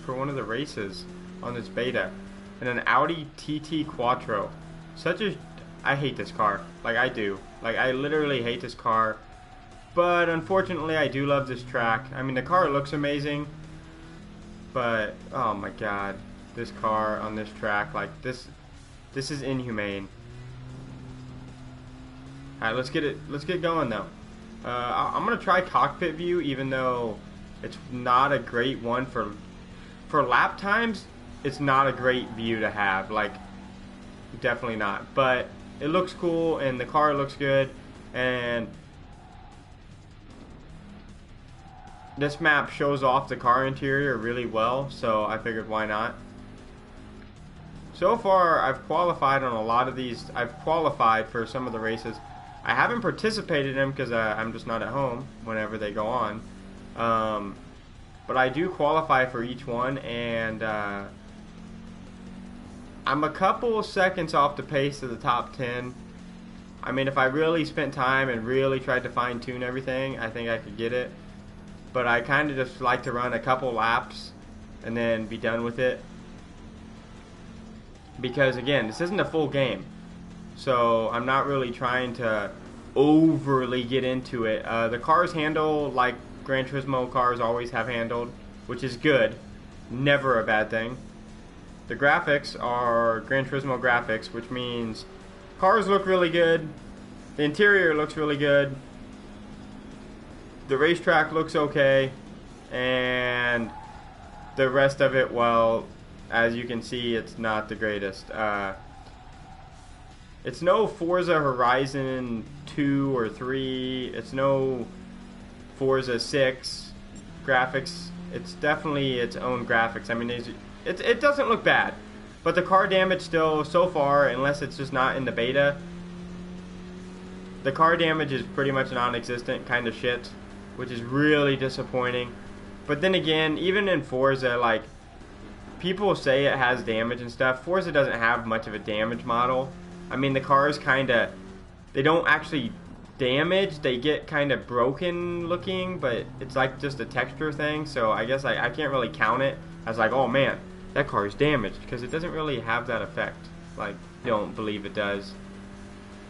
for one of the races on this beta, and an Audi TT Quattro. Such a, I hate this car. Like I do. Like I literally hate this car. But unfortunately, I do love this track. I mean, the car looks amazing, but oh my god, this car on this track, like this is inhumane. All right, let's get going though. I'm gonna try cockpit view, even though it's not a great one for lap times. It's not a great view to have, like definitely not. But it looks cool and the car looks good, and this map shows off the car interior really well, so I figured why not. So far, I've qualified on a lot of these. I've qualified for some of the races. I haven't participated in them because I'm just not at home whenever they go on. But I do qualify for each one, and I'm a couple seconds off the pace of the top 10. I mean, if I really spent time and really tried to fine-tune everything, I think I could get it. But I kind of just like to run a couple laps and then be done with it. Because, again, this isn't a full game. So I'm not really trying to overly get into it. The cars handle like Gran Turismo cars always have handled, which is good. Never a bad thing. The graphics are Gran Turismo graphics, which means cars look really good. The interior looks really good. The racetrack looks okay. And the rest of it, well, as you can see, it's not the greatest. It's no Forza Horizon 2 or 3. It's no Forza 6 graphics. It's definitely its own graphics. I mean, it doesn't look bad. But the car damage still, so far, unless it's just not in the beta, the car damage is pretty much non-existent kind of shit, which is really disappointing. But then again, even in Forza, like, people say it has damage and stuff. Forza doesn't have much of a damage model. I mean, the cars kind of, they don't actually damage. They get kind of broken looking, but it's like just a texture thing. So I guess I can't really count it as like, oh man, that car is damaged, because it doesn't really have that effect. Like, I don't believe it does.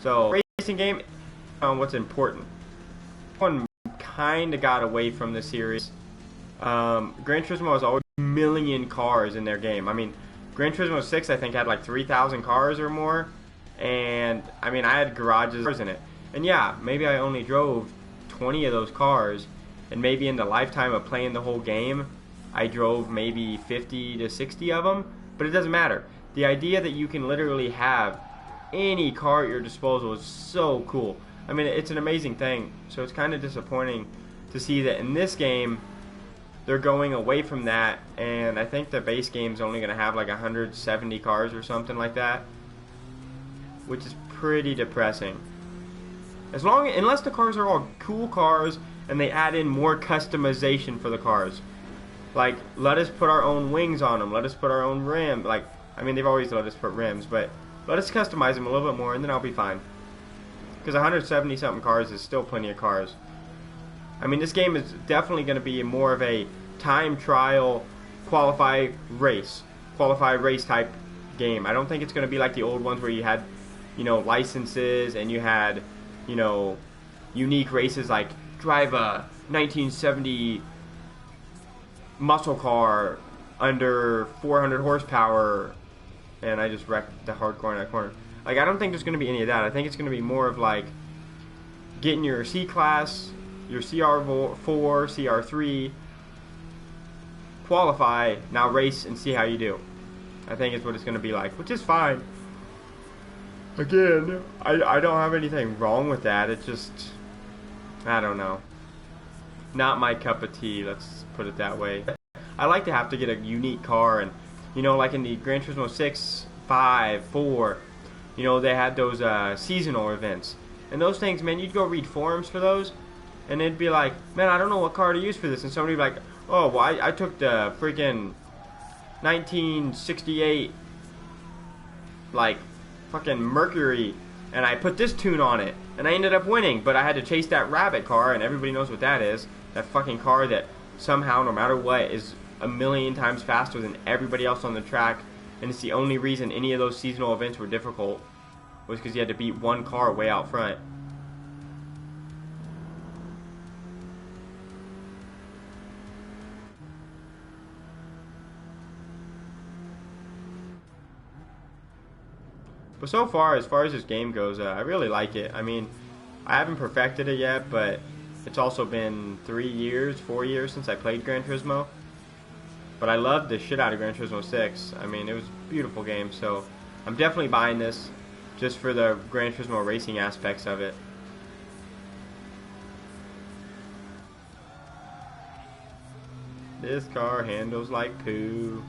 So, racing game, what's important. One kind of got away from the series. Gran Turismo has always 1 million cars in their game. I mean, Gran Turismo 6 I think had like 3,000 cars or more. And I mean, I had garages in it. And yeah, maybe I only drove 20 of those cars. And maybe in the lifetime of playing the whole game, I drove maybe 50 to 60 of them. But it doesn't matter. The idea that you can literally have any car at your disposal is so cool. I mean, it's an amazing thing. So it's kind of disappointing to see that in this game, they're going away from that, and I think the base game's only going to have like 170 cars or something like that, which is pretty depressing. Unless the cars are all cool cars and they add in more customization for the cars. Like, let us put our own wings on them, let us put our own rim. Like, I mean, they've always let us put rims, but let us customize them a little bit more, and then I'll be fine. Because 170 something cars is still plenty of cars. I mean, this game is definitely going to be more of a time trial, qualify race type game. I don't think it's going to be like the old ones where you had, you know, licenses and you had, you know, unique races like drive a 1970 muscle car under 400 horsepower, and I just wrecked the hardcore in that corner. Like, I don't think there's going to be any of that. I think it's going to be more of like getting your C-Class, your CR4, CR3, qualify, now race and see how you do. I think it's what it's going to be like, which is fine. Again, I don't have anything wrong with that. It's just, I don't know. Not my cup of tea, let's put it that way. I like to have to get a unique car, and, you know, like in the Gran Turismo 6, 5, 4, you know, they had those seasonal events. And those things, man, you'd go read forums for those, and it'd be like, man, I don't know what car to use for this. And somebody would be like, oh, well, I took the freaking 1968, like, fucking Mercury, and I put this tune on it, and I ended up winning. But I had to chase that rabbit car, and everybody knows what that is. That fucking car that somehow, no matter what, is a million times faster than everybody else on the track, and it's the only reason any of those seasonal events were difficult, was because you had to beat one car way out front. But so far as this game goes, I really like it. I mean, I haven't perfected it yet, but it's also been 3 years, 4 years since I played Gran Turismo. But I loved the shit out of Gran Turismo 6. I mean, it was a beautiful game, so I'm definitely buying this just for the Gran Turismo racing aspects of it. This car handles like poo.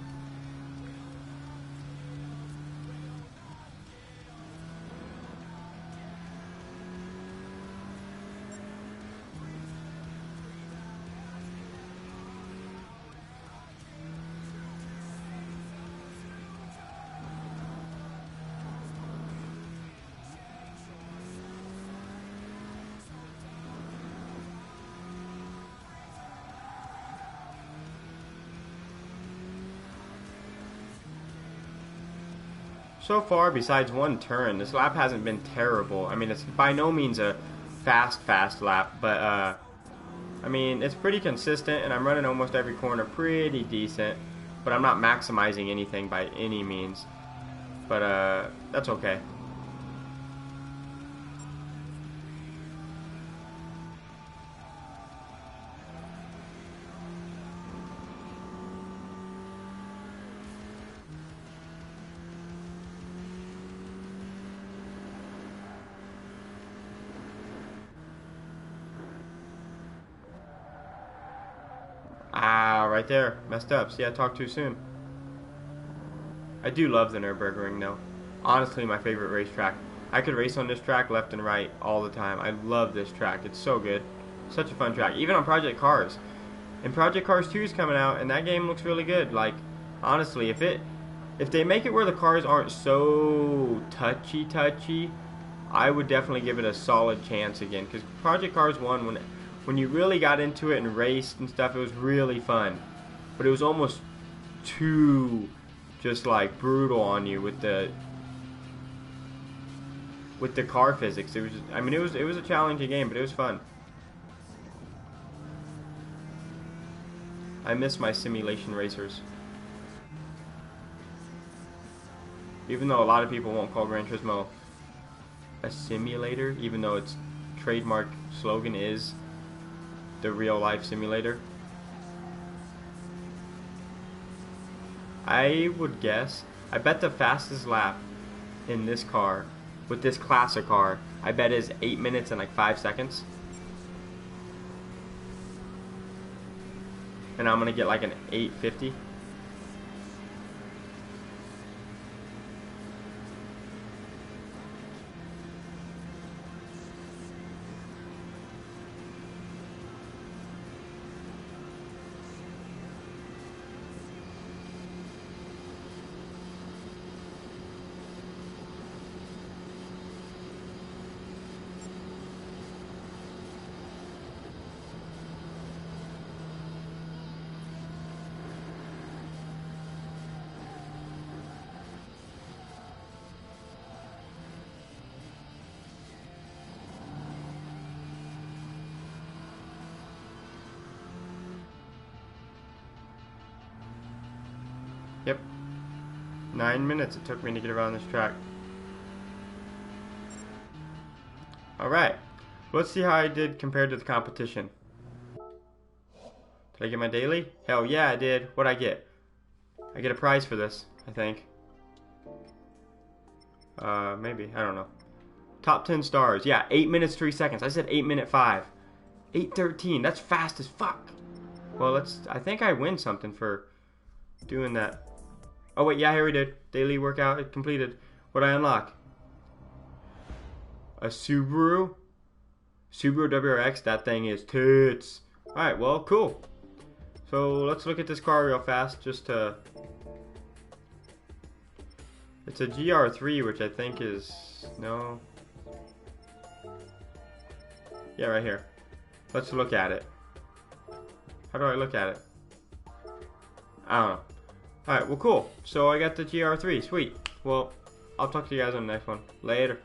So far, besides one turn, this lap hasn't been terrible. I mean, it's by no means a fast lap, but I mean, it's pretty consistent, and I'm running almost every corner pretty decent, but I'm not maximizing anything by any means. But that's okay. Ah, right there. Messed up. See, I talked too soon. I do love the Nürburgring, though. Honestly, my favorite racetrack. I could race on this track left and right all the time. I love this track. It's so good. Such a fun track. Even on Project Cars. And Project Cars 2 is coming out, and that game looks really good. Like, honestly, if they make it where the cars aren't so touchy, I would definitely give it a solid chance again. Because Project Cars 1, when you really got into it and raced and stuff, it was really fun. But it was almost too just like brutal on you with the car physics. It was just, I mean, it was a challenging game, but it was fun. I miss my simulation racers. Even though a lot of people won't call Gran Turismo a simulator, even though its trademark slogan is the real life simulator. I would guess, I bet the fastest lap in this car, with this classic car, I bet is 8 minutes and like 5 seconds. And I'm gonna get like an 8:50. Yep. 9 minutes it took me to get around this track. Alright. Let's see how I did compared to the competition. Did I get my daily? Hell yeah, I did. What'd I get? I get a prize for this, I think. Maybe. I don't know. Top 10 stars. Yeah, 8 minutes, 3 seconds. I said 8 minute 5. 8:13. That's fast as fuck. Well, I think I win something for doing that. Oh, wait, yeah, here we did. Daily workout completed. What'd I unlock? A Subaru? Subaru WRX? That thing is tits. Alright, well, cool. So, let's look at this car real fast, just to... It's a GR3, which I think is... No. Yeah, right here. Let's look at it. How do I look at it? I don't know. Alright, well, cool. So I got the GR3. Sweet. Well, I'll talk to you guys on the next one. Later.